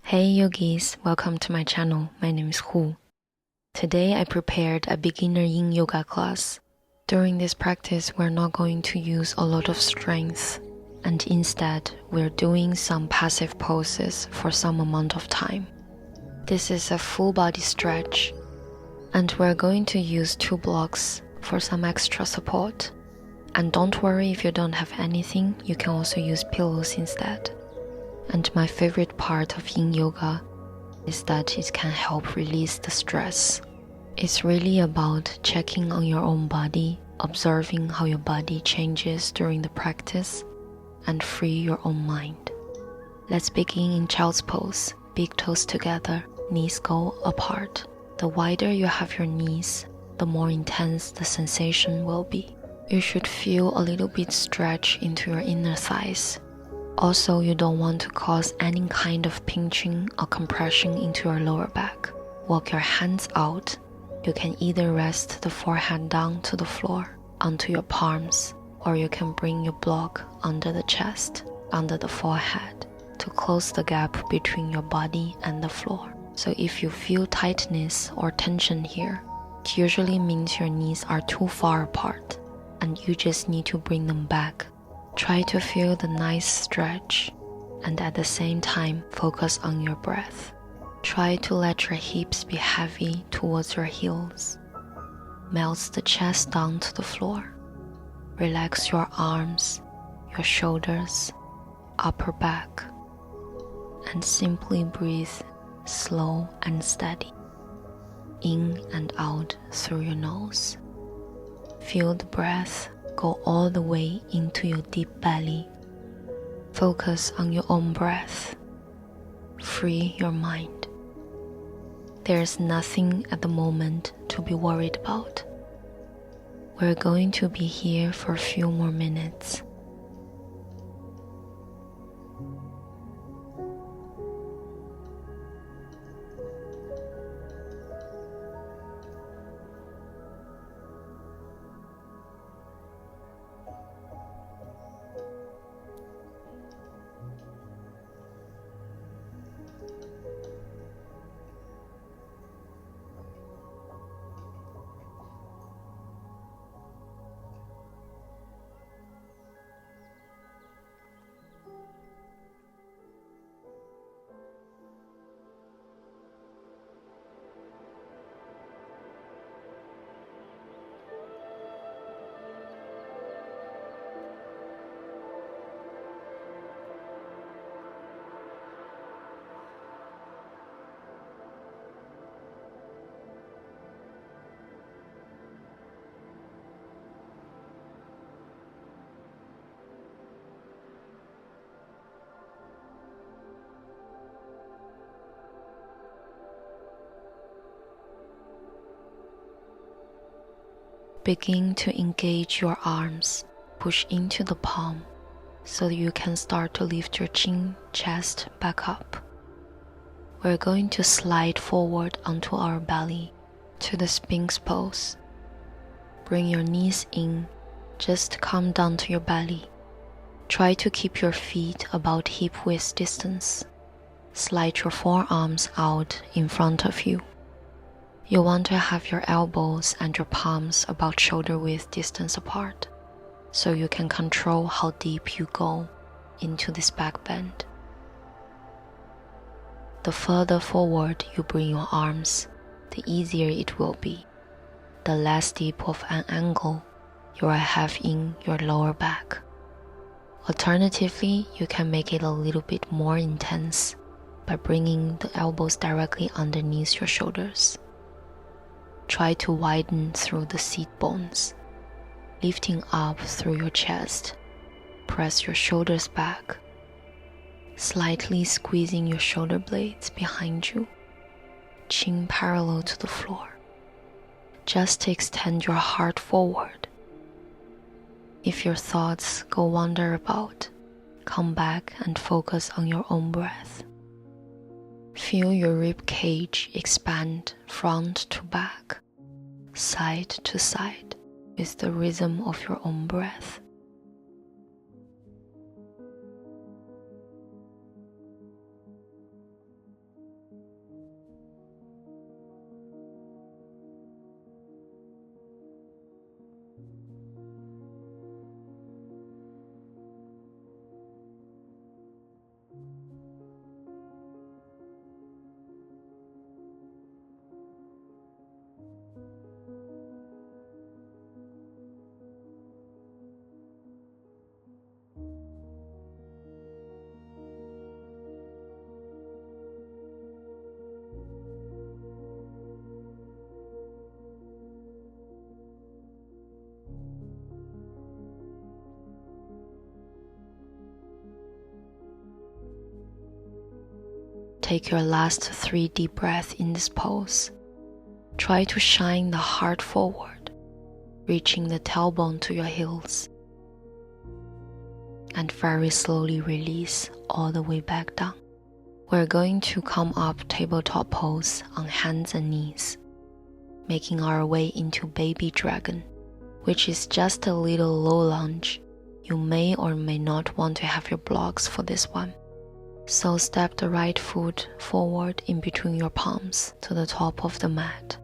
Hey yogis, welcome to my channel. My name is Hu. Today I prepared a beginner Yin Yoga class. During this practice, we're not going to use a lot of strength, and instead we're doing some passive poses for some amount of time. This is a full body stretch, and we're going to use 2 blocks for some extra support. And don't worry if you don't have anything, you can also use pillows instead. And my favorite part of Yin Yoga is that it can help release the stress. It's really about checking on your own body, observing how your body changes during the practice, and free your own mind. Let's begin in child's pose, big toes together, knees go apart. The wider you have your knees, the more intense the sensation will be. You should feel a little bit stretch into your inner thighs. Also, you don't want to cause any kind of pinching or compression into your lower back. Walk your hands out. You can either rest the forehead down to the floor, onto your palms, or you can bring your block under the chest, under the forehead, to close the gap between your body and the floor. So if you feel tightness or tension here, it usually means your knees are too far apart, and you just need to bring them back. Try to feel the nice stretch, and at the same time focus on your breath. Try to let your hips be heavy towards your heels. Melt the chest down to the floor. Relax your arms, your shoulders, upper back, and simply breathe slow and steady, in and out through your nose. Feel the breath go all the way into your deep belly. Focus on your own breath. Free your mind. There's nothing at the moment to be worried about. We're going to be here for a few more minutes. Begin to engage your arms. Push into the palm so that you can start to lift your chin, chest back up. We're going to slide forward onto our belly to the spinx pose. Bring your knees in, just come down to your belly. Try to keep your feet about hip width distance. Slide your forearms out in front of you. You want to have your elbows and your palms about shoulder width distance apart, so you can control how deep you go into this back bend. The further forward you bring your arms, the easier it will be. The less deep of an angle you will have in your lower back. Alternatively, you can make it a little bit more intense by bringing the elbows directly underneath your shoulders. Try to widen through the seat bones, lifting up through your chest. Press your shoulders back, slightly squeezing your shoulder blades behind you, chin parallel to the floor. Just extend your heart forward. If your thoughts go wander about, come back and focus on your own breath. Feel your rib cage expand front to back, side to side, with the rhythm of your own breath. take your last 3 deep breaths in this pose. Try to shine the heart forward, reaching the tailbone to your heels. And very slowly release all the way back down. We're going to come up tabletop pose on hands and knees, making our way into baby dragon, which is just a little low lunge. You may or may not want to have your blocks for this one. So step the right foot forward in between your palms to the top of the mat.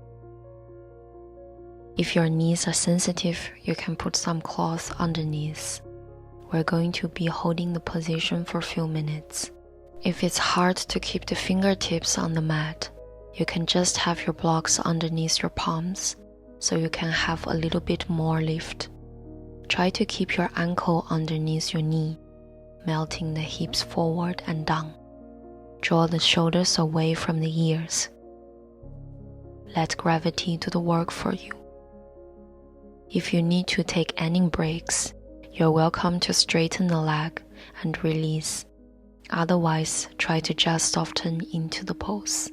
If your knees are sensitive, you can put some cloth underneath. We're going to be holding the position for a few minutes. If it's hard to keep the fingertips on the mat, you can just have your blocks underneath your palms so you can have a little bit more lift. Try to keep your ankle underneath your knee, melting the hips forward and down. Draw the shoulders away from the ears. Let gravity do the work for you. If you need to take any breaks, you're welcome to straighten the leg and release. Otherwise, try to just soften into the pose.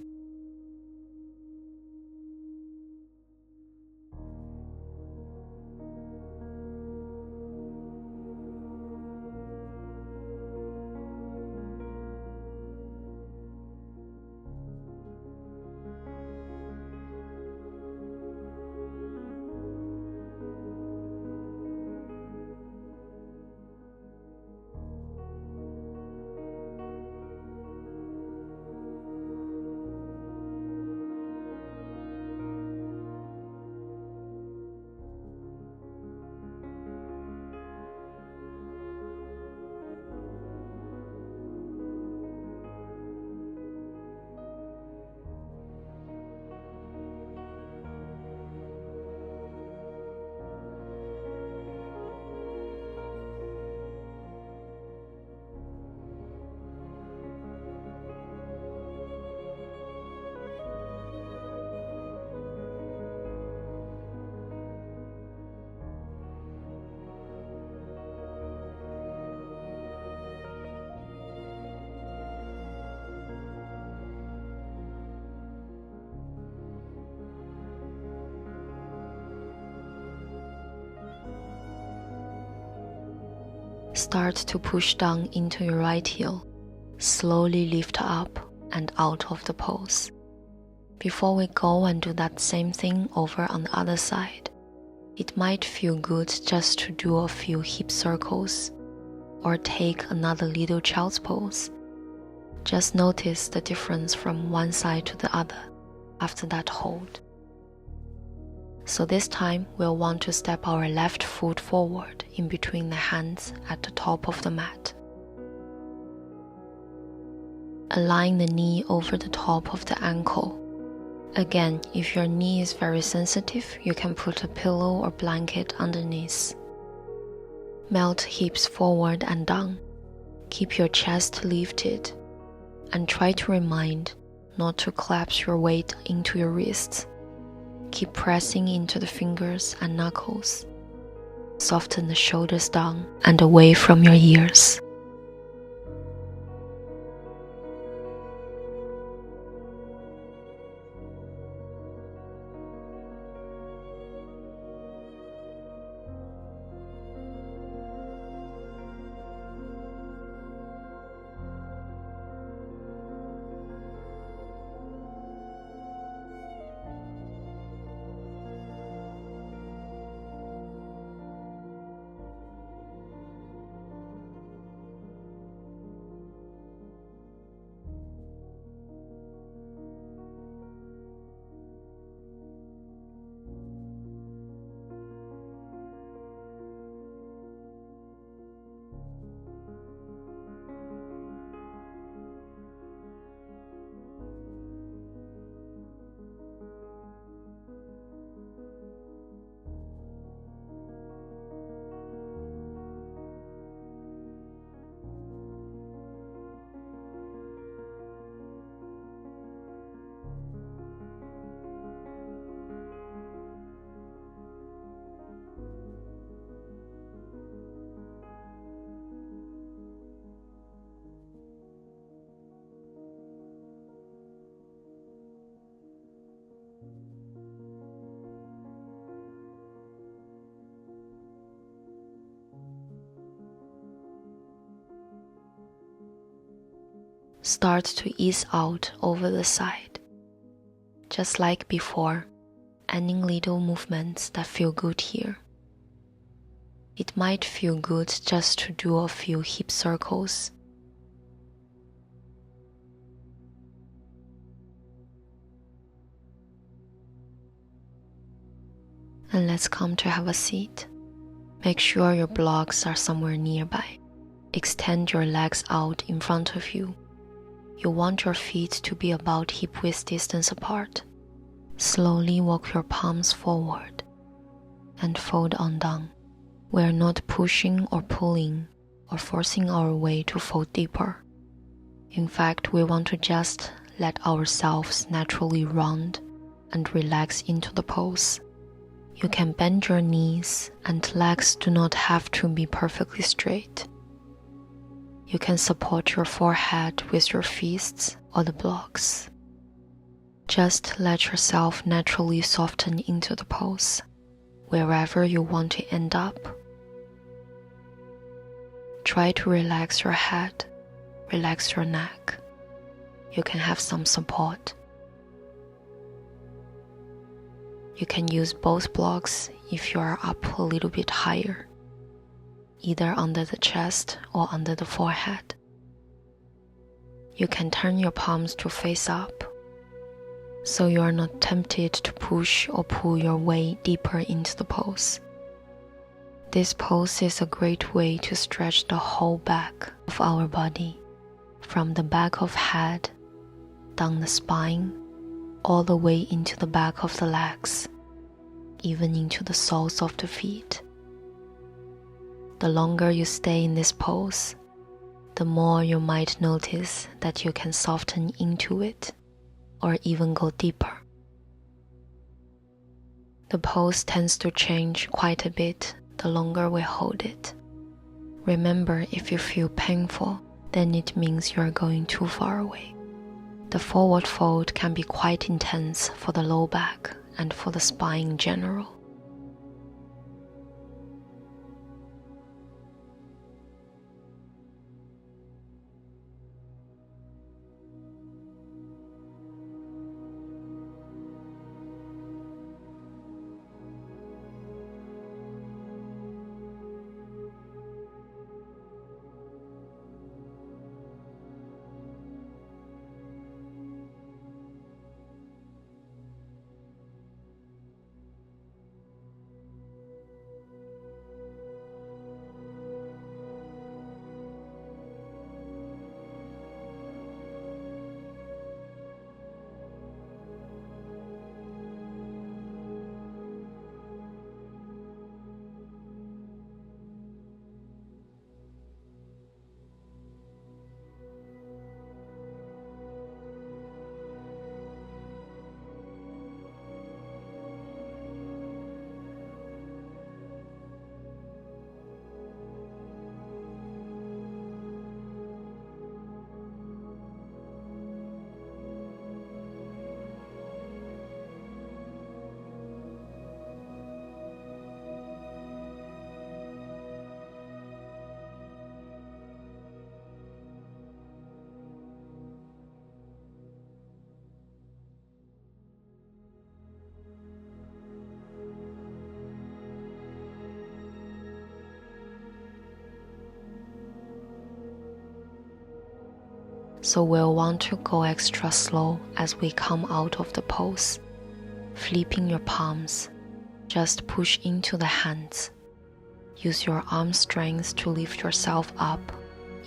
Start to push down into your right heel. Slowly lift up and out of the pose. Before we go and do that same thing over on the other side, it might feel good just to do a few hip circles or take another little child's pose. Just notice the difference from one side to the other after that hold. So this time, we'll want to step our left foot forward in between the hands at the top of the mat. Align the knee over the top of the ankle. Again, if your knee is very sensitive, you can put a pillow or blanket underneath. Melt hips forward and down. Keep your chest lifted, and try to remind not to collapse your weight into your wrists. Keep pressing into the fingers and knuckles. Soften the shoulders down and away from your ears. start to ease out over the side. Just like before, adding little movements that feel good here. It might feel good just to do a few hip circles. And let's come to have a seat. Make sure your blocks are somewhere nearby. Extend your legs out in front of you. You want your feet to be about hip-width distance apart. Slowly walk your palms forward and fold on down. We are not pushing or pulling or forcing our way to fold deeper. In fact, we want to just let ourselves naturally round and relax into the pose. You can bend your knees and legs do not have to be perfectly straight. You can support your forehead with your fists or the blocks. Just let yourself naturally soften into the pose, wherever you want to end up. Try to relax your head, relax your neck. You can have some support. You can use both blocks if you are up a little bit higher, either under the chest or under the forehead. You can turn your palms to face up, so you are not tempted to push or pull your way deeper into the pose. This pose is a great way to stretch the whole back of our body, from the back of head, down the spine, all the way into the back of the legs, even into the soles of the feet. The longer you stay in this pose, the more you might notice that you can soften into it or even go deeper. The pose tends to change quite a bit the longer we hold it. Remember, if you feel painful, then it means you are going too far away. The forward fold can be quite intense for the low back and for the spine in general. So we'll want to go extra slow as we come out of the pose. Flipping your palms, just push into the hands. Use your arm strength to lift yourself up,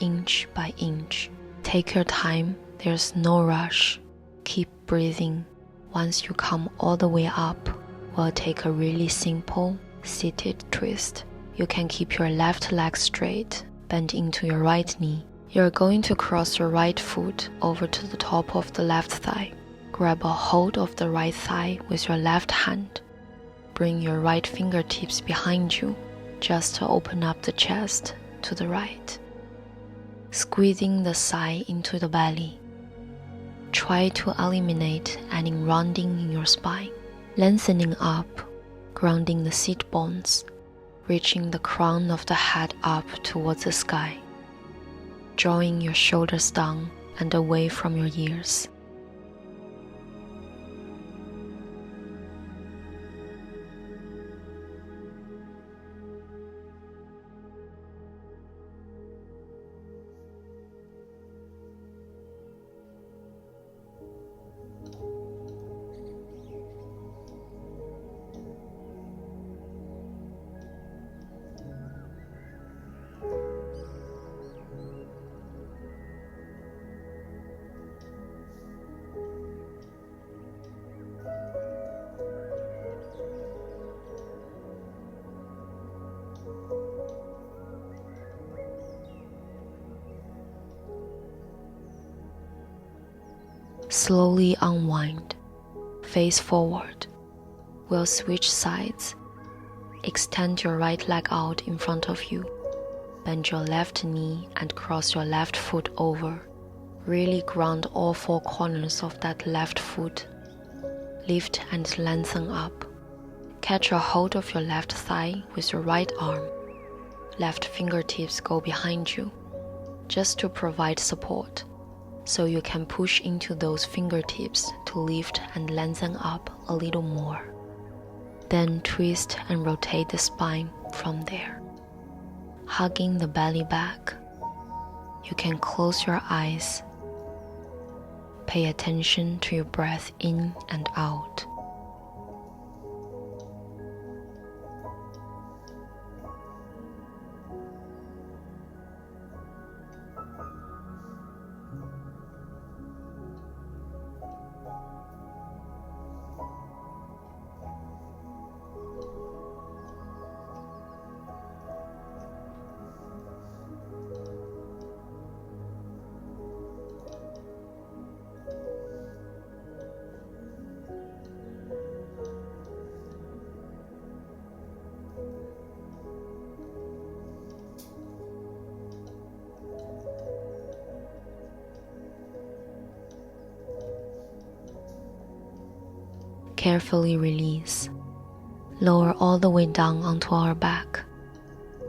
inch by inch. Take your time, there's no rush. Keep breathing. Once you come all the way up, we'll take a really simple, seated twist. You can keep your left leg straight, bend into your right knee. You're going to cross your right foot over to the top of the left thigh. Grab a hold of the right thigh with your left hand. Bring your right fingertips behind you, just to open up the chest to the right. Squeezing the thigh into the belly. Try to eliminate any rounding in your spine. Lengthening up, grounding the seat bones, reaching the crown of the head up towards the sky. Drawing your shoulders down, and away from your ears. Slowly unwind, face forward. We'll switch sides. Extend your right leg out in front of you. Bend your left knee and cross your left foot over. Really ground all four corners of that left foot. Lift and lengthen up. Catch a hold of your left thigh with your right arm. Left fingertips go behind you, just to provide support, so you can push into those fingertips to lift and lengthen up a little more. Then twist and rotate the spine from there, hugging the belly back. You can close your eyes. Pay attention to your breath in and out. Carefully release. Lower all the way down onto our back.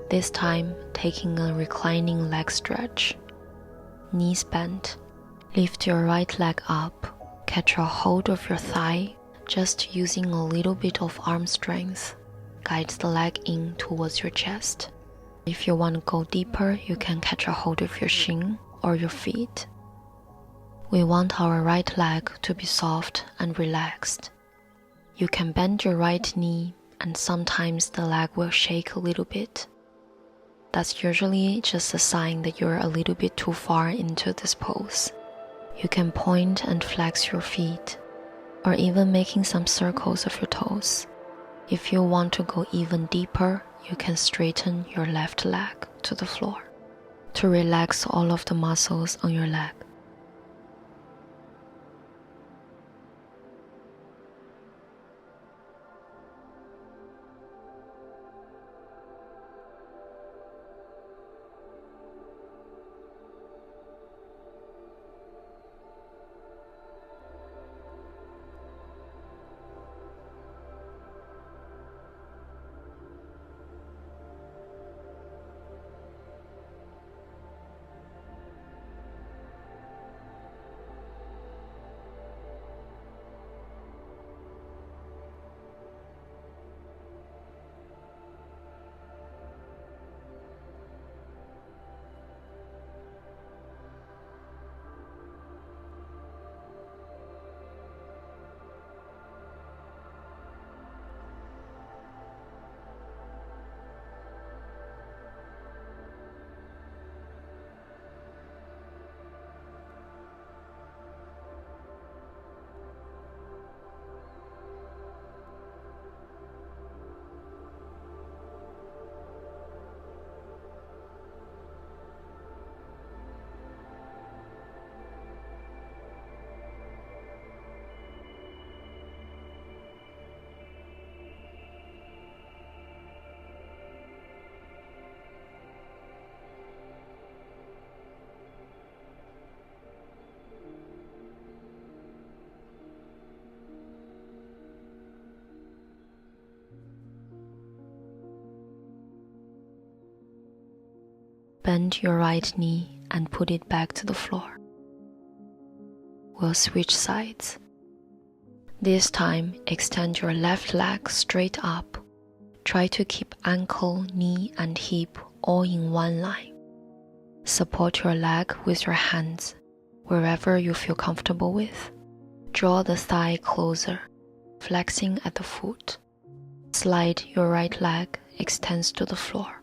This time, taking a reclining leg stretch. Knees bent. Lift your right leg up. Catch a hold of your thigh, just using a little bit of arm strength. Guide the leg in towards your chest. If you want to go deeper, you can catch a hold of your shin or your feet. We want our right leg to be soft and relaxed. You can bend your right knee, and sometimes the leg will shake a little bit. That's usually just a sign that you're a little bit too far into this pose. You can point and flex your feet, or even making some circles of your toes. If you want to go even deeper, you can straighten your left leg to the floor to relax all of the muscles on your leg. Bend your right knee and put it back to the floor. we'll switch sides. This time, extend your left leg straight up. Try to keep ankle, knee, and hip all in one line. Support your leg with your hands, wherever you feel comfortable with. Draw the thigh closer, flexing at the foot. Slide your right leg extends to the floor.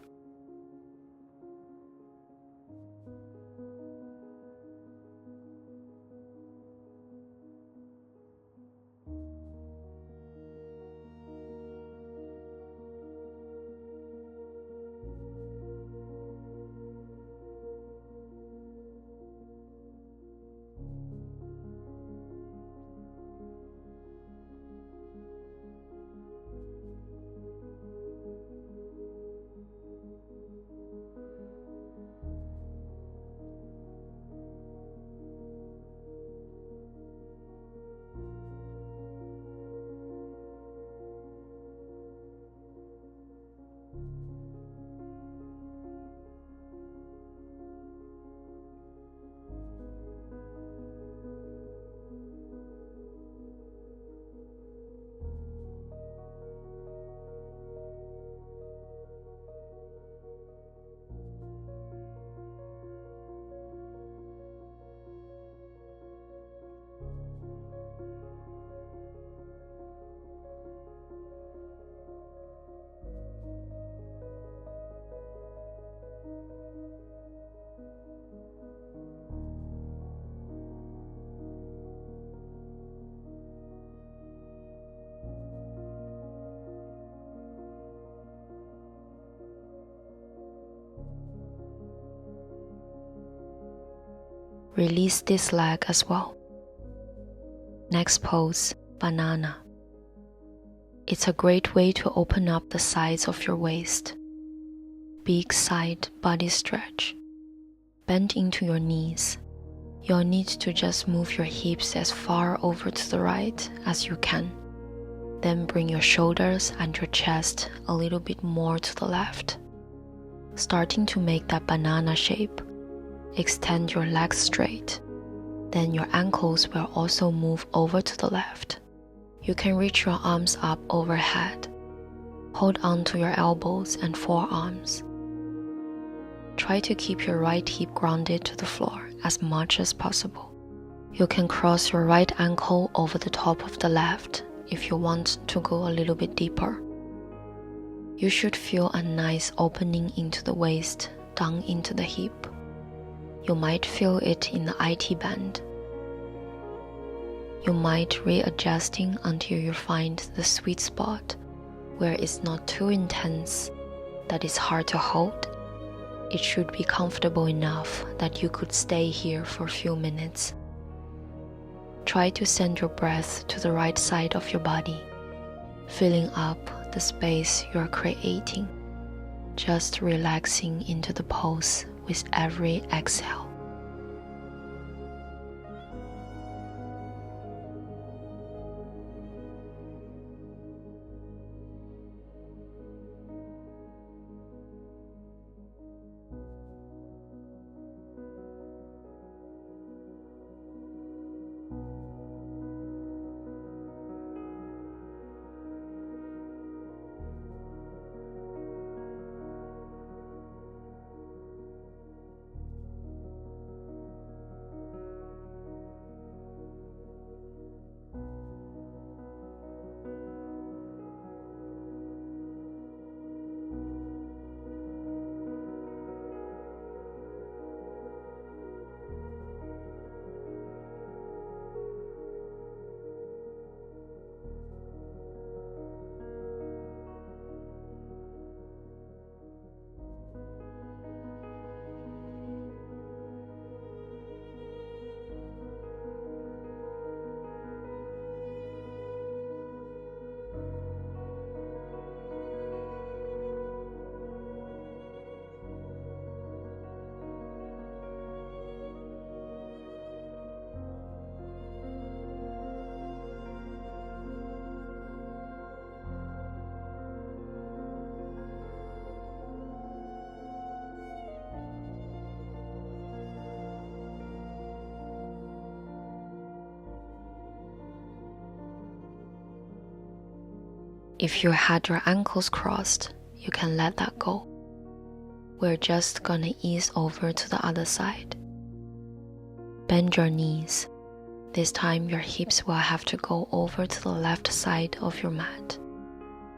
Release this leg as well. Next pose, banana. It's a great way to open up the sides of your waist. Big side body stretch. Bend into your knees. You'll need to just move your hips as far over to the right as you can. Then bring your shoulders and your chest a little bit more to the left. Starting to make that banana shape. Extend your legs straight. Then your ankles will also move over to the left. You can reach your arms up overhead. Hold on to your elbows and forearms. Try to keep your right hip grounded to the floor as much as possible. You can cross your right ankle over the top of the left if you want to go a little bit deeper. You should feel a nice opening into the waist, down into the hip. You might feel it in the IT band. You might readjusting until you find the sweet spot where it's not too intense that it's hard to hold. It should be comfortable enough that you could stay here for a few minutes. Try to send your breath to the right side of your body, filling up the space you're creating, just relaxing into the pose with every exhale. If you had your ankles crossed, you can let that go. We're just gonna ease over to the other side. Bend your knees. This time your hips will have to go over to the left side of your mat.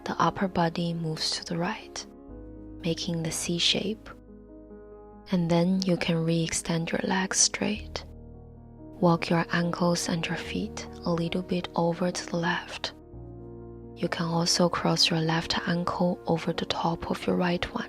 The upper body moves to the right, making the C shape. And then you can re-extend your legs straight. Walk your ankles and your feet a little bit over to the left. You can also cross your left ankle over the top of your right one.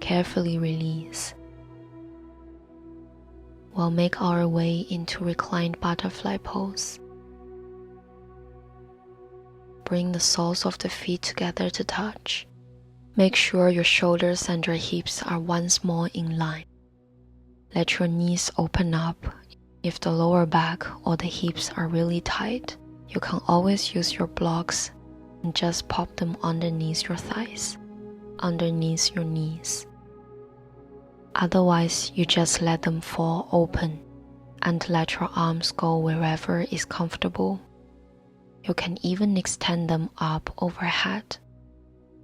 Carefully release. We'll make our way into reclined butterfly pose. Bring the soles of the feet together to touch. Make sure your shoulders and your hips are once more in line. Let your knees open up. If the lower back or the hips are really tight, you can always use your blocks and just pop them underneath your thighs, underneath your knees. Otherwise, you just let them fall open and let your arms go wherever is comfortable. You can even extend them up overhead.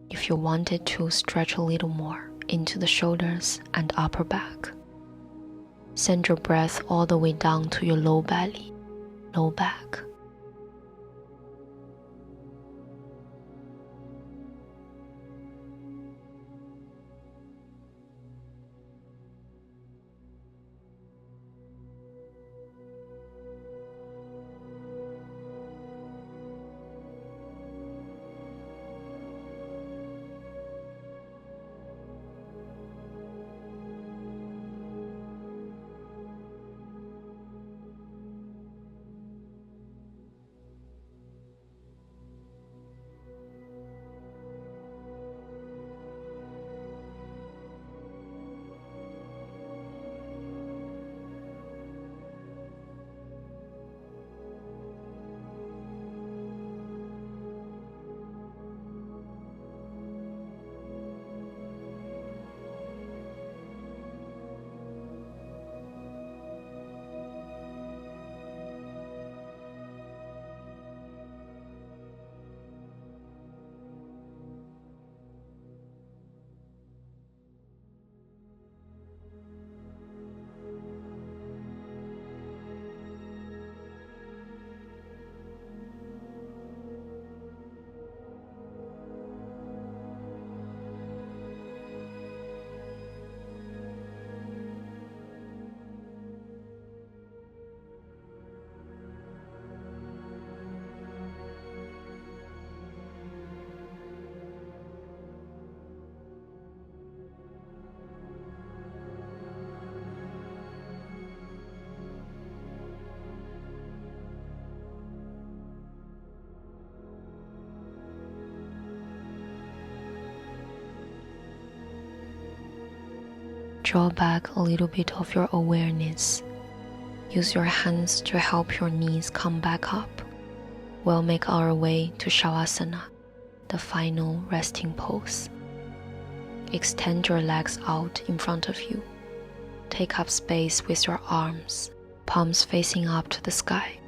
If you wanted to stretch a little more into the shoulders and upper back. Send your breath all the way down to your low belly, low back. draw back a little bit of your awareness. Use your hands to help your knees come back up. We'll make our way to Shavasana, the final resting pose. Extend your legs out in front of you. Take up space with your arms, palms facing up to the sky.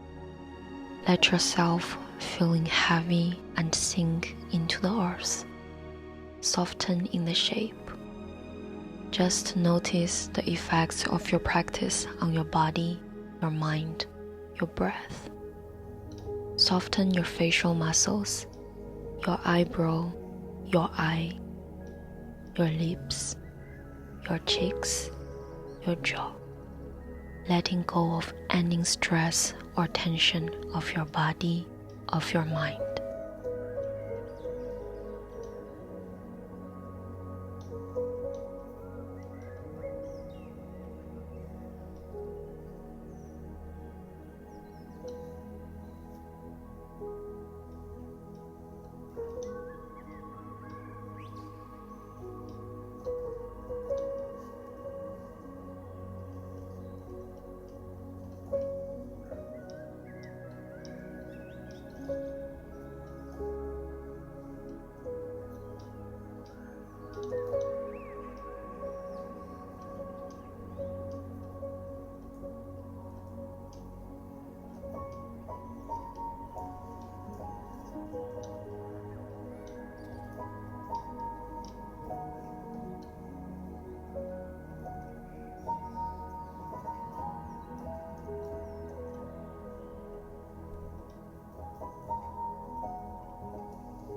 Let yourself feeling heavy and sink into the earth. Soften in the shape. Just notice the effects of your practice on your body, your mind, your breath. Soften your facial muscles, your eyebrow, your eye, your lips, your cheeks, your jaw, letting go of any stress or tension of your body, of your mind.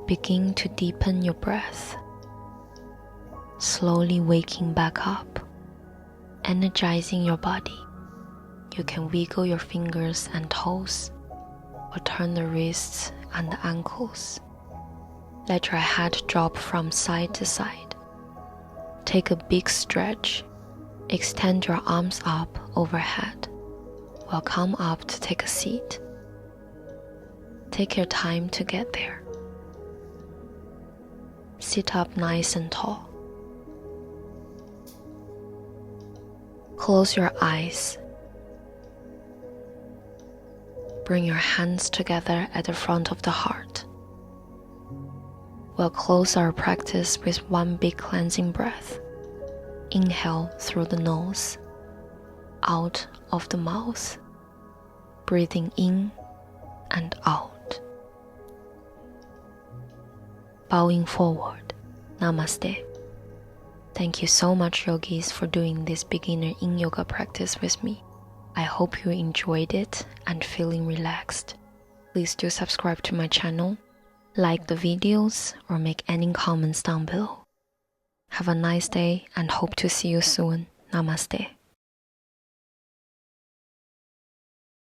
Begin to deepen your breath, slowly waking back up, energizing your body. You can wiggle your fingers and toes, or turn the wrists and the ankles. Let your head drop from side to side. Take a big stretch. Extend your arms up overhead. We'll come up to take a seat. Take your time to get there. Sit up nice and tall. Close your eyes. Bring your hands together at the front of the heart. We'll close our practice with one big cleansing breath. Inhale through the nose, out of the mouth, breathing in and out. Bowing forward, Namaste. Thank you so much, yogis, for doing this beginner Yin Yoga practice with me. I hope you enjoyed it and feeling relaxed. Please do subscribe to my channel, like the videos, or make any comments down below. Have a nice day and hope to see you soon. Namaste.